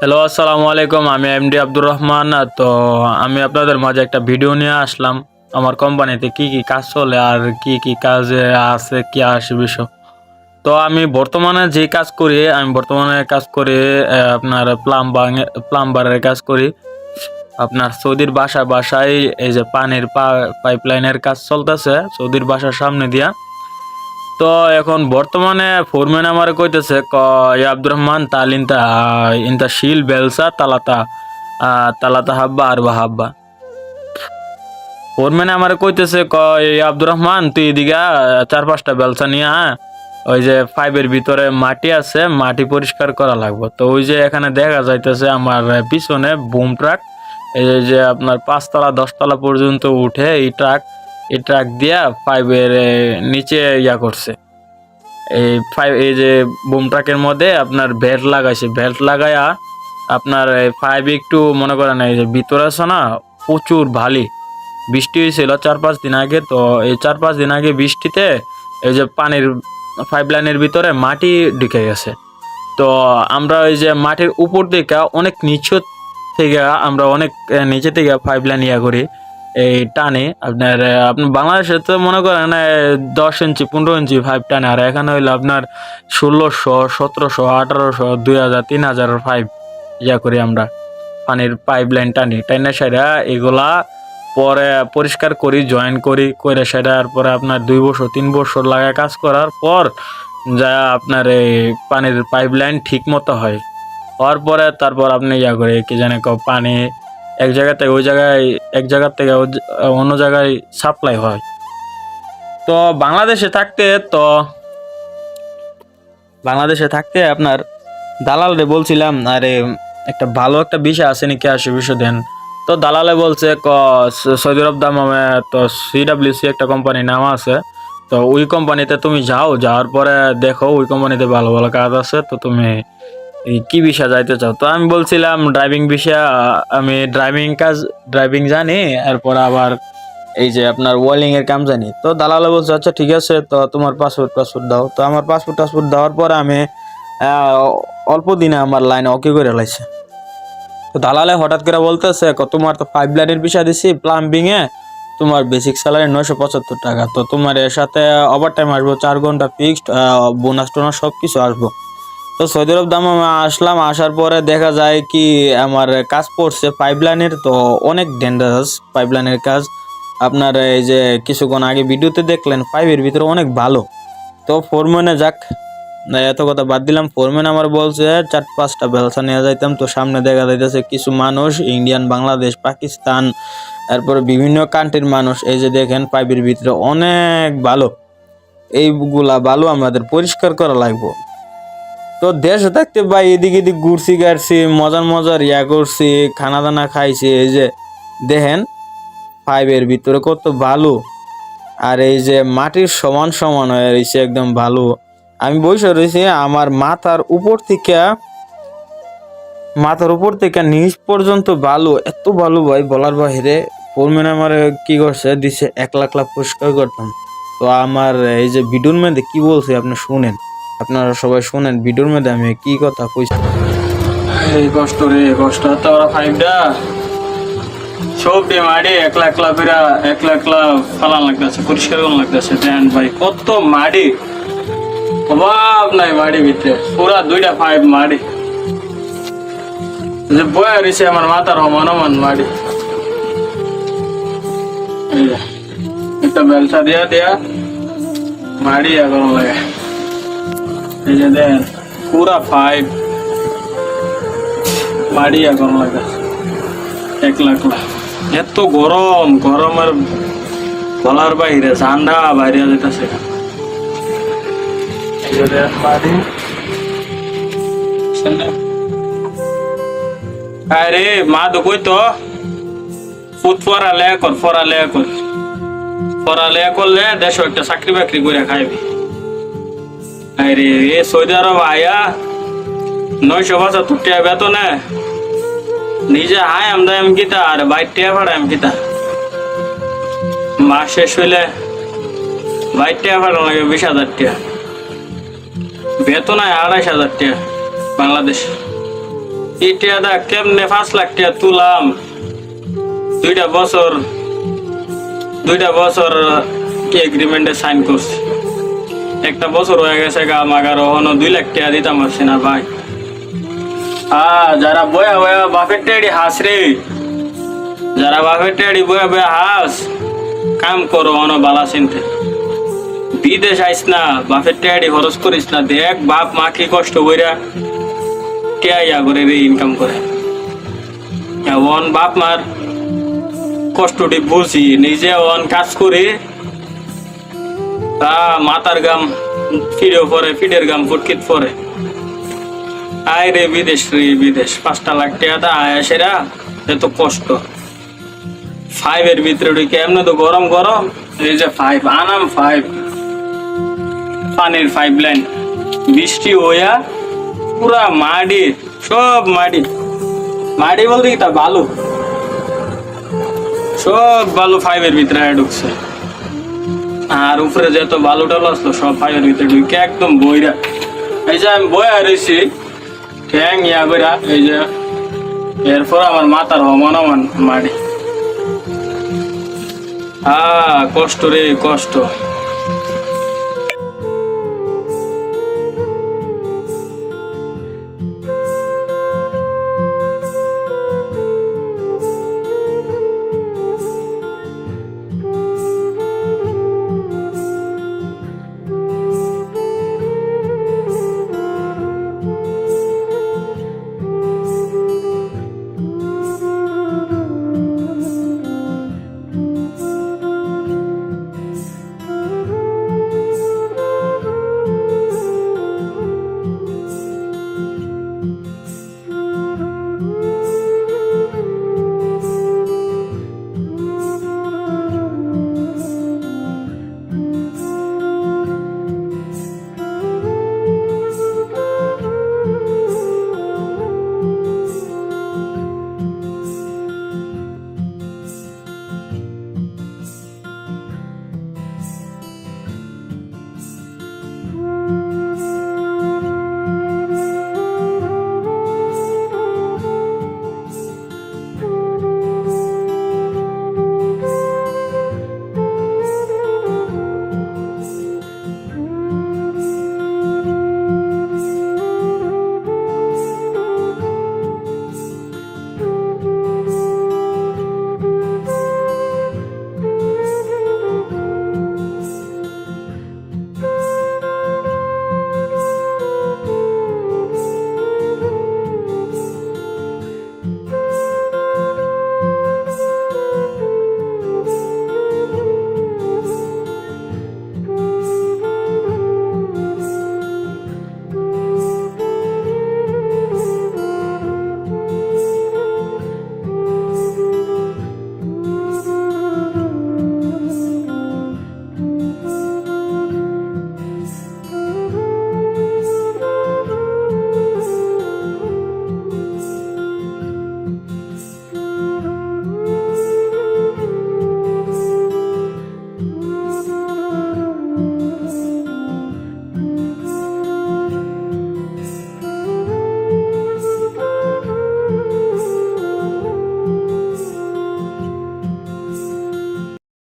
Hello, আসসালামু আলাইকুম। আমি এমডি আব্দুর রহমান। তো আমি আপনাদের মাঝে একটা ভিডিও নিয়ে আসলাম। আমার কোম্পানিতে কি কি কাজ চলে আর কি কি কাজে আছে কি আসে বিষয়। তো আমি বর্তমানে যে কাজ করি, আপনার প্লাম্বারের কাজ করি। আপনার সৌদির বাসায় এই যে পানির পাইপলাইনের কাজ চলতেছে সৌদির বাসার সামনে দিয়া। তো এখন বর্তমানে ফোরম্যান আমার কইতেছে আব্দুর রহমান তাল ইনতা শিল বেলসা তালাতা হাব্বা আর বা হাব্বা। ফোরম্যান আমার কইতেছে আব্দুর রহমান তুই এদিকে 4-5টা বেলসা নিয়ে ওই যে পাইপের ভিতরে মাটি আছে, মাটি পরিষ্কার করা লাগবে। তো ওই যে এখানে দেখা যাইতেছে আমার পিছনে বুম ট্রাক, এই যে আপনার 5তলা 10তলা পর্যন্ত উঠে এই ট্রাক দিয়া পাইপের নিচে করছে। এই যে বুম ট্রাকের মধ্যে আপনার বেল্ট লাগাইয়া আপনার পাইপ একটু মনে করেন এই যে ভিতরে আছে না, প্রচুর বৃষ্টি হয়েছিল 4-5 দিন আগে। তো এই 4-5 দিন আগে বৃষ্টিতে এই যে পানির পাইপলাইনের ভিতরে মাটি ঢুকে গেছে। তো আমরা ওই যে মাটির উপর থেকে অনেক নিচে থেকে পাইপলাইন করি এই টানে। আপনার বাংলাদেশে তো মনে করেন 10 ইঞ্চি 15 ইঞ্চি পাইপ টানে, আর এখানে হইলো আপনার 1600 1700 1800 2000 3000 পাইপ করি আমরা পানির পাইপলাইন টাইনা সেটা এগুলা পরে পরিষ্কার করি, জয়েন করে সেটার পরে আপনার 2 বছর 3 বছর লাগে কাজ করার পর যা আপনার এই পানির পাইপলাইন ঠিক মতো হয়। হওয়ার পরে তারপর আপনি করে কি জানে পানি এক জায়গা থেকে অন্য জায়গায় সাপ্লাই হয়। তো বাংলাদেশে থাকতে আপনার দালালরে বলছিলাম, আরে একটা ভালো একটা বিষয় আছে নাকি আসে বিষয় দেন। তো দালালে বলছে সৌদি আরব দামামে তো সিডাব্লিউসি একটা কোম্পানির নাম আছে। তো ওই কোম্পানিতে তুমি যাওয়ার পরে দেখো ওই কোম্পানিতে ভালো ভালো কাজ আছে। তো তুমি কি বিষয় যাইতে চাও? তো আমি বলছিলাম ড্রাইভিং বিষয়, আমি ড্রাইভিং জানি, এরপর আবার এই যে আপনার ওয়েল্ডিং এর কাম জানি। তো দালালে বলছে আচ্ছা ঠিক আছে, তো তোমার পাসপোর্ট দাও। তো আমার পাসপোর্ট দেওয়ার পরে আমি অল্প দিনে আমার লাইনে ওকে করে লাইছে। তো দালালে হঠাৎ করে বলতেছে তোমার তো পাইপলাইনের বিষয় দিছি, প্লাম্বিং এ তোমার বেসিক স্যালারি 975 টাকা। তো তোমার এর সাথে ওভার টাইম আসবো 4 ঘন্টা ফিক্সড, বোনাস টোনাস সবকিছু আসবো। তো সৌদি আরব আসলাম, আসার পরে দেখা যায় কি আমার কাজ পড়ছে পাইপলাইনের। তো অনেক ডেঞ্জারাস পাইপলাইনের কাজ। আপনার এই যে কিছুক্ষণ আগে ভিডিওতে দেখলেন পাইপের ভিতরে অনেক ভালো। তো ফোরম্যানে এত কথা বাদ দিলাম। ফোরম্যান আমার বলছে 4-5টা বেলসা নিয়ে যাইতাম। তো সামনে দেখা যাইতেছে কিছু মানুষ, ইন্ডিয়ান, বাংলাদেশ, পাকিস্তান, তারপরে বিভিন্ন কান্ট্রির মানুষ। এই যে দেখেন পাইপের ভিতরে অনেক ভালো, এইগুলা ভালো আমাদের পরিষ্কার করা লাগবে। তো দেশে থাকতে ভাই এদিক ঘুরছি গাড়ছি, মজার করছি, খানা দানা খাইছি। এই যে দেখেন পাইপের ভিতরে কত ভালো, আর এই যে মাটির সমান হয়ে রয়েছে একদম ভালো। আমি বসে রয়েছি, আমার মাথার উপর থেকে নিচ পর্যন্ত ভালো, এত ভালো ভাই বলার বাহিরে। ফোরম্যান আমার কি করছে দিছে 1 লাখ পুরস্কার করতাম। তো আমার এই যে ভিডিওর মধ্যে কি বলছে আপনারা সবাই শুনেন ভিডিওর মধ্যে আমি কি কথা কইছি। এই কষ্ট তো ওরা ফাইভটা সব দিয়ে মাড়ি 1 লাখ ফিরা 1 লাখ ফালান লাগতেছে, পরিষ্কার করানো লাগতেছে। দেন ভাই কত মাড়ি, অভাব নাই মাড়ি ভিতরে, পুরা 2টা পাইপ মাড়ি যে বয়া রয়েছে আমার মাথার সমান মাড়ি। একটা বেলসা দিয়া মাড়ি এখন লাগে। এই যে দেন পুরা পাইপ মাড়ি এখন লাগে 1 লাখ। এত গরমের বলার বাইরে, ঠান্ডা বাইরে যেতেছে। আরে মা তো কই তো ফুট পড়ালেখা করলে দেশ একটা চাকরি বাকরি করে খাইবি। আরে এ সৌদি আরব আয়া 975 টাকা বেতনে নিজে আমদাম কিতা আর বাইর টিয়া ভাড়াম কিতা। মাস শেষ হইলে বাইর টিয়া ভাড়া লাগে 20,000 টাকা, বেতন 28,000 টাকা বাংলাদেশ। এই টিয়াটা কেমনে 5 লাখ টাকা তুলাম, 2 বছর কি এগ্রিমেন্টে সাইন করছি, 1 বছর হয়ে গেছে আমাকে আর 2 লাখ টাকা দিতাম পারছি না ভাই। যারা বয়া বয়া বাপের টেডি হাস রে, যারা বাপের টেডি বয়া বয়া হাস, কাম করো বালা চিনতে, বিদেশ আইস না, বাপের টেডি খরচ করিস না, দেখ বাপ মা কি কষ্ট কইরা টিয়া করে রে ইনকাম করে। ওন বাপ মার কষ্টটি বুঝি, নিজে ওন কাজ করে মাতার গাম ফিরেও পরে, ফিডের গাম ফুটকিট পরে। আয় রে বিদেশ, রে বিদেশ, 5 লাখ টাকা আয় সেরা, এত কষ্ট। 5 ভিতরে ঢুকে এমনি তো গরম গরম, এই যে 5 আনাম 5 পানির 5 লাইন, বৃষ্টি হইয়া পুরা মাটি, সব মাটি, মাটি বলতে কি তা বালু, সব বালু 5 ভিতরে ঢুকছে। আর উপরে যত বালু টালু আসলো সব 5 ভিতরে ঢুকে একদম বইরা। এই যে আমি বইয়া রয়েছি ঠ্যাং ইয়া কইরা, এই যে এরপর আমার মাথার হমান মাটি। কষ্ট রে কষ্ট।